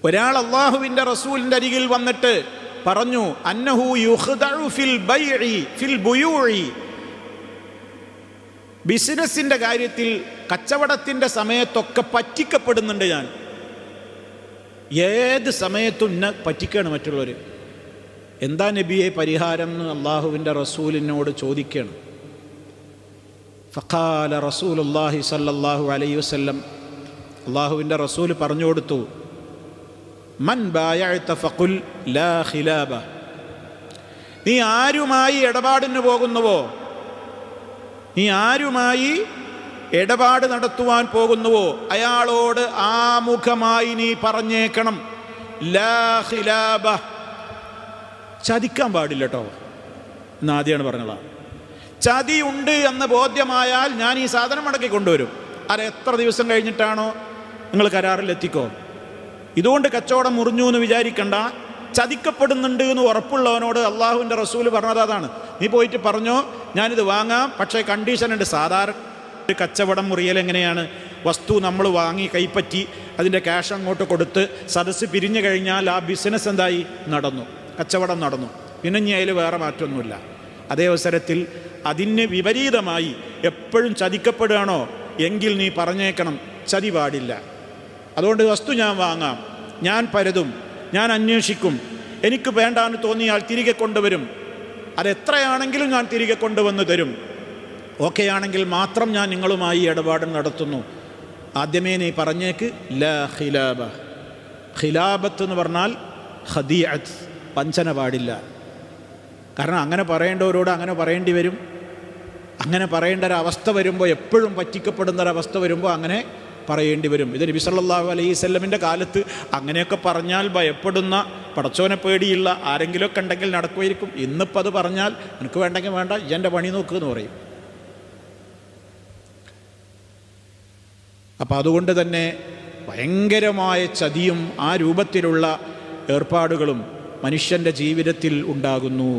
ഒരാൾ അല്ലാഹുവിൻ്റെ റസൂലിൻ്റെ അരികിൽ വന്നിട്ട് പറഞ്ഞു, അന്നഹു യുഖ്ദഉ ഫിൽ ബുയൂഇ, ബിസിനസ്സിൻ്റെ കാര്യത്തിൽ കച്ചവടത്തിൻ്റെ സമയത്തൊക്കെ പറ്റിക്കപ്പെടുന്നുണ്ട് ഞാൻ. ഏത് സമയത്തും എന്നെ പറ്റിക്കുകയാണ് മറ്റുള്ളവർ. എന്താ നബിയെ പരിഹാരം എന്ന് അള്ളാഹുവിൻ്റെ റസൂലിനോട് ചോദിക്കുകയാണ്. ഫഖാല റസൂലുള്ളാഹി സ്വല്ലല്ലാഹു അലൈഹി വസല്ലം, അള്ളാഹുവിൻ്റെ റസൂൽ പറഞ്ഞു കൊടുത്തു, മൻ ബായഅത ഫഖുൽ ലാ ഖിലാബ, നീ ആരുമായി ഇടപാടിന് പോകുന്നുവോ, നീ ആരുമായി ഇടപാട് നടത്തുവാൻ പോകുന്നുവോ അയാളോട് ആമുഖമായി നീ പറഞ്ഞേക്കണം, ലാ ഖിലാബ, ചതിക്കാൻ പാടില്ല കേട്ടോ എന്ന് ആദ്യമാണ് പറഞ്ഞത്. ചതി ഉണ്ട് എന്ന് ബോധ്യമായാൽ ഞാൻ ഈ സാധനം മടക്കി കൊണ്ടുവരും. അത് എത്ര ദിവസം കഴിഞ്ഞിട്ടാണോ നിങ്ങൾ കരാറിലെത്തിക്കോ. ഇതുകൊണ്ട് കച്ചവടം മുറിഞ്ഞു എന്ന് വിചാരിക്കണ്ട. ചതിക്കപ്പെടുന്നുണ്ട് എന്ന് ഉറപ്പുള്ളവനോട് അള്ളാഹുവിൻ്റെ റസൂൽ പറഞ്ഞത് അതാണ്. നീ പോയിട്ട് പറഞ്ഞോ, ഞാനിത് വാങ്ങാം, പക്ഷേ കണ്ടീഷൻ ഉണ്ട്. സാധാരണ കച്ചവടം മുറിയൽ എങ്ങനെയാണ്? വസ്തു നമ്മൾ വാങ്ങി കൈപ്പറ്റി അതിൻ്റെ ക്യാഷ് അങ്ങോട്ട് കൊടുത്ത് സദസ്സ് പിരിഞ്ഞു കഴിഞ്ഞാൽ ആ ബിസിനസ് എന്തായി? നടന്നു, കച്ചവടം നടന്നു, പിന്നെ ഇനി അതിൽ വേറെ മാറ്റമൊന്നുമില്ല. അതേ അവസരത്തിൽ അതിന് വിപരീതമായി എപ്പോഴും ചതിക്കപ്പെടുകയാണോ എങ്കിൽ നീ പറഞ്ഞേക്കണം, ചതി പാടില്ല. അതുകൊണ്ട് വസ്തു ഞാൻ വാങ്ങാം, ഞാൻ പരതും, ഞാൻ അന്വേഷിക്കും, എനിക്ക് വേണ്ടാന്ന് തോന്നിയാൽ തിരികെ കൊണ്ടുവരും, അതെത്രയാണെങ്കിലും ഞാൻ തിരികെ കൊണ്ടുവന്ന് തരും. ഓക്കെ ആണെങ്കിൽ മാത്രം ഞാൻ നിങ്ങളുമായി ഇടപാട് നടത്തുന്നു. ആദ്യമേ നീ പറഞ്ഞേക്ക് ലാ ഖിലാബ. ഖിലാബത്ത് എന്ന് പറഞ്ഞാൽ ഖദീഅത്ത്, വഞ്ചന പാടില്ല. കാരണം അങ്ങനെ പറയേണ്ടവരോട് അങ്ങനെ പറയേണ്ടി വരും. അങ്ങനെ പറയേണ്ട ഒരവസ്ഥ വരുമ്പോൾ, എപ്പോഴും പറ്റിക്കപ്പെടുന്ന ഒരവസ്ഥ വരുമ്പോൾ അങ്ങനെ പറയേണ്ടി വരും. ഇത് നബി സല്ലല്ലാഹു അലൈഹി വസല്ലമിൻ്റെ കാലത്ത് അങ്ങനെയൊക്കെ പറഞ്ഞാൽ ഭയപ്പെടുന്ന, പടച്ചോനെ പേടിയുള്ള ആരെങ്കിലുമൊക്കെ ഉണ്ടെങ്കിൽ നടക്കുമായിരിക്കും. ഇന്നിപ്പോൾ അത് പറഞ്ഞാൽ എനിക്ക് വേണ്ടെങ്കിൽ വേണ്ട, എൻ്റെ പണി നോക്കുമെന്ന് പറയും. അപ്പം അതുകൊണ്ട് തന്നെ ഭയങ്കരമായ ചതിയും ആ രൂപത്തിലുള്ള ഏർപ്പാടുകളും മനുഷ്യൻ്റെ ജീവിതത്തിൽ ഉണ്ടാകുന്നു.